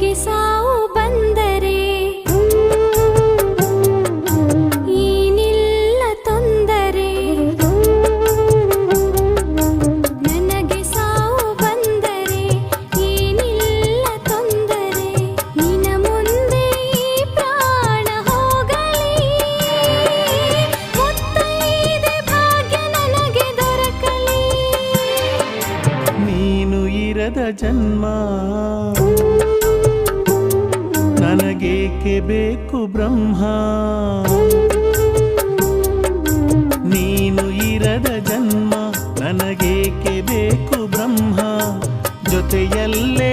ನನಗೆ ಸಾವು ಬಂದರೆ ಏನಿಲ್ಲ ತೊಂದರೆ. ನನಗೆ ಸಾವು ಬಂದರೆ ಏನಿಲ್ಲ ತೊಂದರೆ. ನಿನ್ನ ಮುಂದೆ ಈ ಪ್ರಾಣ ಹೋಗಲಿ, ಮುತ್ತೈದೆ ಭಾಗ್ಯ ನನಗೆ ದೊರಕಲಿ. ನೀನು ಇರದ ಜನ್ಮ ನನಗೇಕೆ ಬೇಕು ಬ್ರಹ್ಮ. ನೀನು ಇರದ ಜನ್ಮ ನನಗೇಕೆ ಬೇಕು ಬ್ರಹ್ಮ. ಜೊತೆಯಲ್ಲೇ